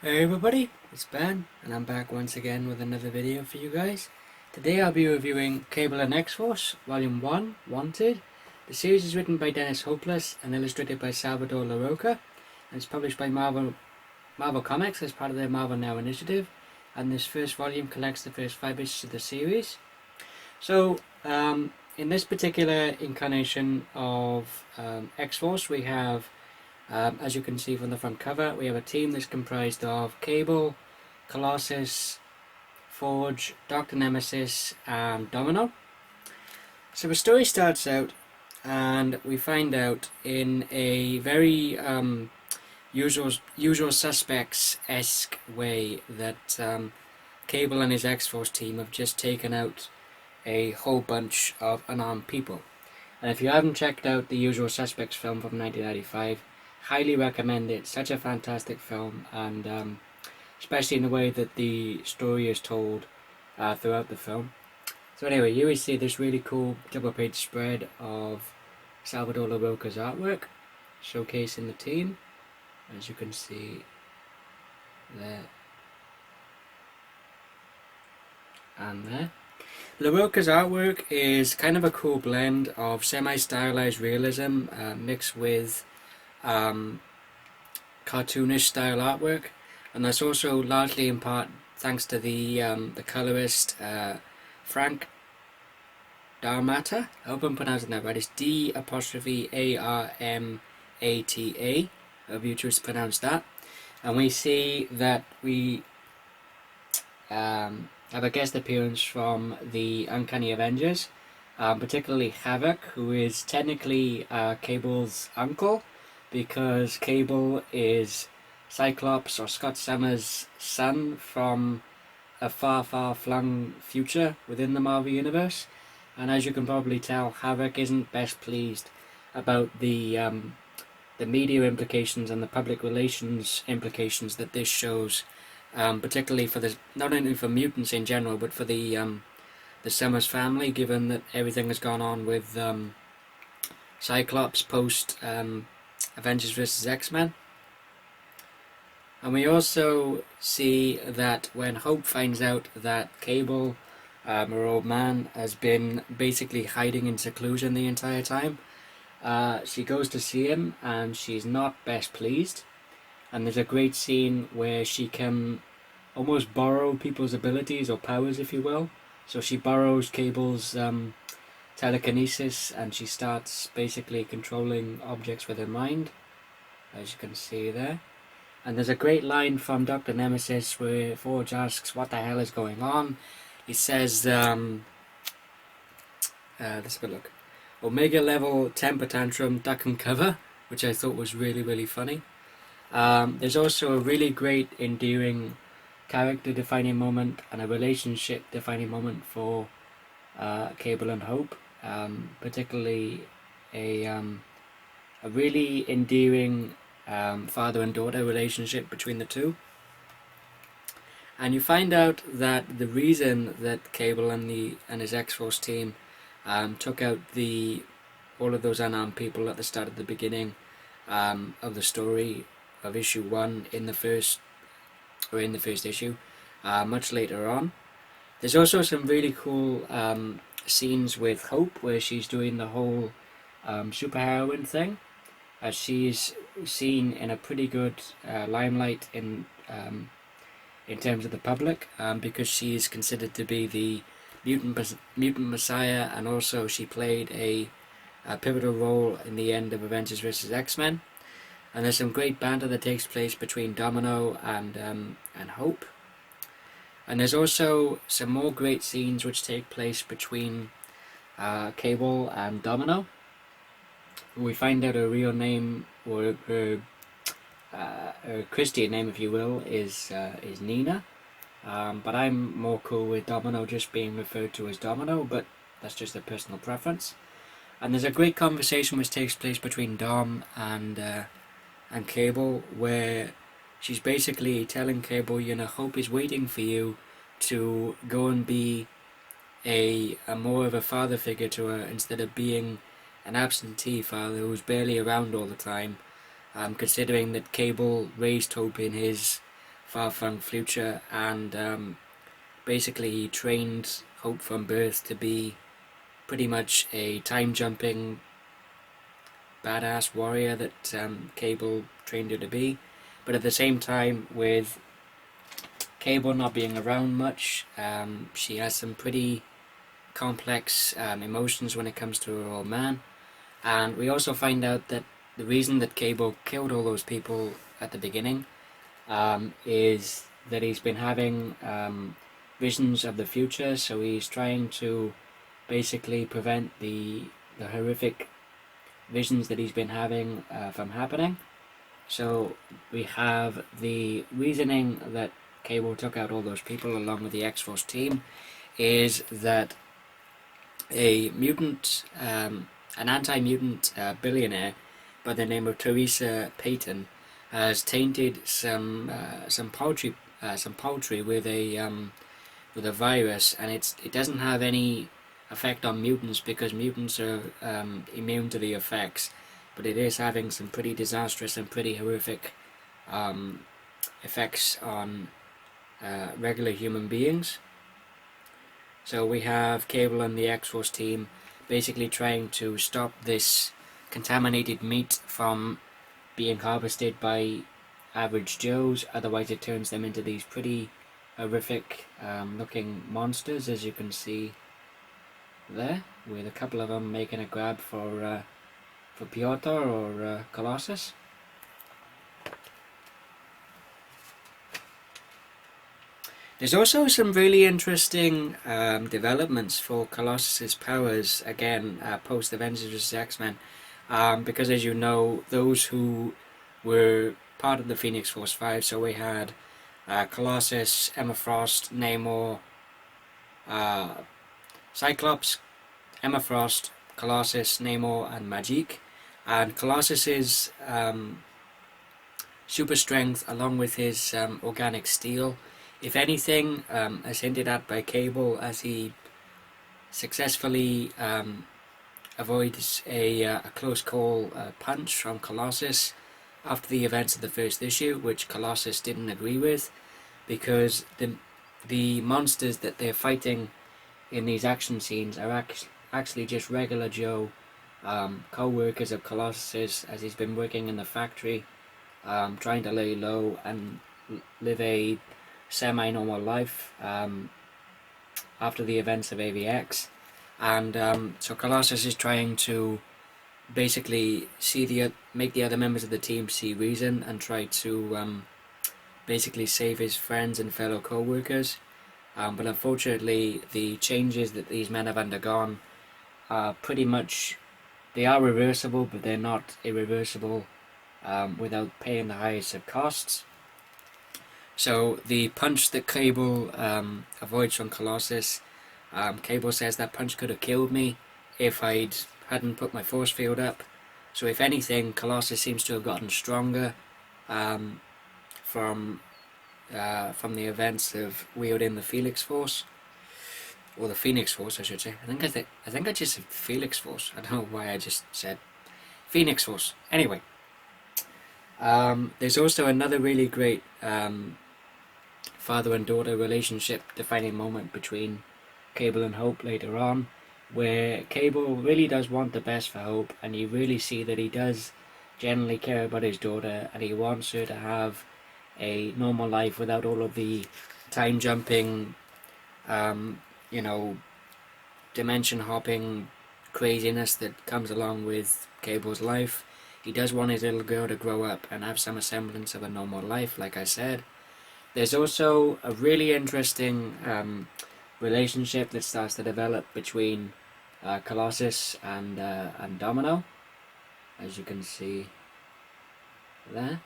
Hey everybody, it's Ben, and I'm back once again with another video for you guys. Today I'll be reviewing Cable and X-Force, Volume 1, Wanted. The series is written by Dennis Hopeless and illustrated by Salvador Larroca, and it's published by Marvel Comics as part of their Marvel Now initiative, and this first volume collects the first 5 issues of the series. So, in this particular incarnation of X-Force, we have as you can see from the front cover, we have a team that's comprised of Cable, Colossus, Forge, Dr. Nemesis, and Domino. So the story starts out, and we find out in a very usual suspects-esque way that Cable and his X-Force team have just taken out a whole bunch of unarmed people. And if you haven't checked out the Usual Suspects film from 1995, highly recommend it. Such a fantastic film, and especially in the way that the story is told throughout the film. So anyway, here we see this really cool double-page spread of Salvador Larroca's artwork, showcasing the team, as you can see there and there. Larroca's artwork is kind of a cool blend of semi-stylized realism mixed with cartoonish style artwork, and that's also largely in part thanks to the colorist Frank Darmata. I hope I'm pronouncing that right. It's D'Armata. I hope you choose to pronounce that. And we see that we have a guest appearance from the Uncanny Avengers, particularly Havoc, who is technically Cable's uncle, because Cable is Cyclops or Scott Summers' son from a far flung future within the Marvel Universe. And as you can probably tell, Havoc isn't best pleased about the media implications and the public relations implications that this shows, particularly for not only for mutants in general, but for the Summers family, given that everything has gone on with Cyclops post Avengers vs. X-Men. And we also see that when Hope finds out that Cable, her old man, has been basically hiding in seclusion the entire time, she goes to see him and she's not best pleased. And there's a great scene where she can almost borrow people's abilities or powers, if you will. So she borrows Cable's telekinesis, and she starts basically controlling objects with her mind, as you can see there. And there's a great line from Dr. Nemesis where Forge asks what the hell is going on. He says, let's have a look. Omega level temper tantrum, duck and cover, which I thought was really funny. There's also a really great, endearing, character-defining moment and a relationship-defining moment for Cable and Hope. Particularly a really endearing father and daughter relationship between the two. And you find out that the reason that Cable and his X-Force team took out all of those unarmed people at the start of the beginning of the story of issue 1 in the first issue, much later on. There's also some really cool scenes with Hope where she's doing the whole superheroine thing, as she's seen in a pretty good limelight in terms of the public, because she is considered to be the mutant messiah, and also she played a pivotal role in the end of Avengers vs. X-Men. And there's some great banter that takes place between Domino and Hope. And there's also some more great scenes which take place between Cable and Domino. We find out her real name, or her Christian name, if you will, is Nina. But I'm more cool with Domino just being referred to as Domino, but that's just a personal preference. And there's a great conversation which takes place between Dom and Cable, where she's basically telling Cable, Hope is waiting for you to go and be a more of a father figure to her, instead of being an absentee father who's barely around all the time, considering that Cable raised Hope in his far-flung future, and basically he trained Hope from birth to be pretty much a time-jumping badass warrior that Cable trained her to be. But at the same time, with Cable not being around much, she has some pretty complex emotions when it comes to her old man. And we also find out that the reason that Cable killed all those people at the beginning is that he's been having visions of the future, so he's trying to basically prevent the horrific visions that he's been having from happening. So we have the reasoning that Cable took out all those people along with the X-Force team is that a mutant, an anti-mutant billionaire by the name of Teresa Payton has tainted some poultry with a virus, and it doesn't have any effect on mutants because mutants are immune to the effects, but it is having some pretty disastrous and pretty horrific effects on regular human beings. So we have Cable and the X-Force team basically trying to stop this contaminated meat from being harvested by average Joes, otherwise it turns them into these pretty horrific looking monsters, as you can see there, with a couple of them making a grab for Piotr or Colossus. There's also some really interesting developments for Colossus's powers, again, post Avengers vs. X-Men, because as you know, those who were part of the Phoenix Force 5, so we had Colossus, Emma Frost, Namor, Cyclops, Emma Frost, Colossus, Namor, and Magik. And Colossus's super strength, along with his organic steel, if anything, as hinted at by Cable, as he successfully avoids a close call punch from Colossus after the events of the first issue, which Colossus didn't agree with, because the monsters that they're fighting in these action scenes are actually just regular Joe co-workers of Colossus, as he's been working in the factory, trying to lay low and live a semi-normal life after the events of AVX, and so Colossus is trying to basically make the other members of the team see reason and try to basically save his friends and fellow co-workers, but unfortunately the changes that these men have undergone are pretty much, they are reversible, but they're not irreversible without paying the highest of costs. So the punch that Cable avoids from Colossus, Cable says that punch could have killed me if I hadn't put my force field up. So if anything, Colossus seems to have gotten stronger from the events of wielding the Felix Force, or the Phoenix Force, I should say. I think I just said Felix Force. I don't know why I just said Phoenix Force. Anyway, there's also another really great father and daughter relationship defining moment between Cable and Hope later on, where Cable really does want the best for Hope, and you really see that he does genuinely care about his daughter, and he wants her to have a normal life without all of the time jumping, dimension hopping craziness that comes along with Cable's life. He does want his little girl to grow up and have some semblance of a normal life, like I said. There's also a really interesting relationship that starts to develop between Colossus and Domino, as you can see there.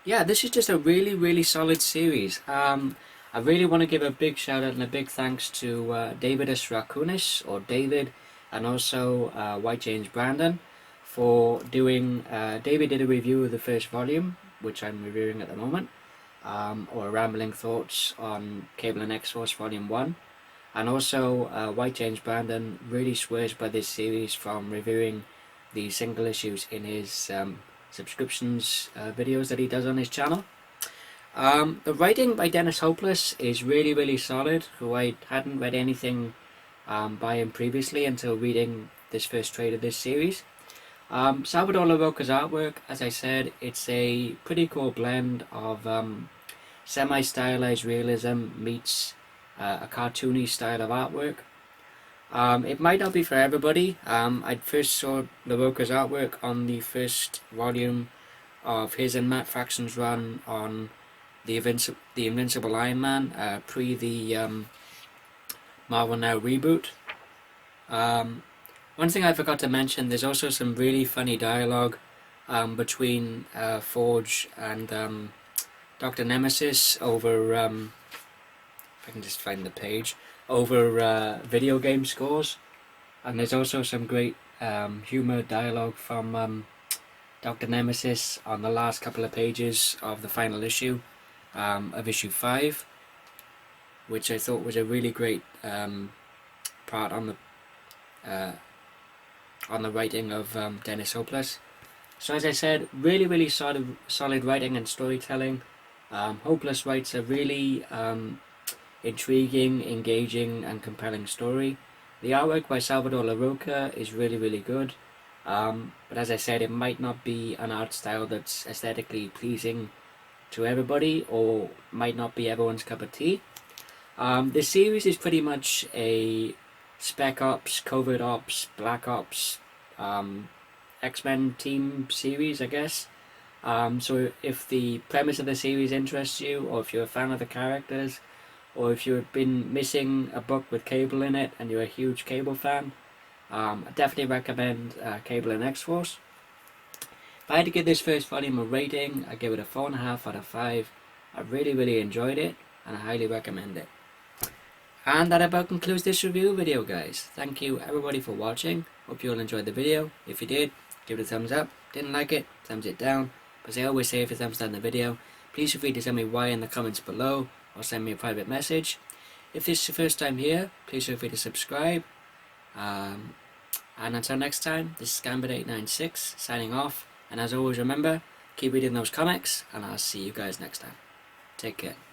Yeah, this is just a really, really solid series. I really want to give a big shout out and a big thanks to DavidusRaccoonus, or David, and also WhiteJamesBrandon for doing. David did a review of the first volume, which I'm reviewing at the moment, or rambling thoughts on Cable and X-Force Volume 1. And also, WhiteJamesBrandon really swears by this series, from reviewing the single issues in his subscriptions videos that he does on his channel. The writing by Dennis Hopeless is really solid, who I hadn't read anything by him previously until reading this first trade of this series. Salvador Larroca's artwork, as I said, it's a pretty cool blend of semi-stylized realism meets a cartoony style of artwork. It might not be for everybody. I first saw Larroca's artwork on the first volume of his and Matt Fraction's run on the Invincible Iron Man, pre the Marvel Now reboot. One thing I forgot to mention, there's also some really funny dialogue between Forge and Dr. Nemesis over, if I can just find the page, over video game scores. And there's also some great humour dialogue from Dr. Nemesis on the last couple of pages of the final issue of issue 5, which I thought was a really great part on the writing of Dennis Hopeless. So as I said, really solid writing and storytelling. Hopeless writes a really intriguing, engaging and compelling story. The artwork by Salvador Larroca is really good, but as I said, it might not be an art style that's aesthetically pleasing to everybody, or might not be everyone's cup of tea. This series is pretty much a Spec Ops, Covert Ops, Black Ops, X-Men team series, I guess. So if the premise of the series interests you, or if you're a fan of the characters, or if you've been missing a book with Cable in it and you're a huge Cable fan, I definitely recommend Cable and X-Force. If I had to give this first volume a rating, I'd give it a 4.5 out of 5. I really enjoyed it, and I highly recommend it. And that about concludes this review video, guys. Thank you everybody for watching. Hope you all enjoyed the video. If you did, give it a thumbs up. Didn't like it, thumbs it down. But as I always say, if you thumbs down the video, please feel free to tell me why in the comments below, or send me a private message. If this is your first time here, please feel free to subscribe. And until next time, this is Gambit896 signing off. And as always, remember, keep reading those comics, and I'll see you guys next time. Take care.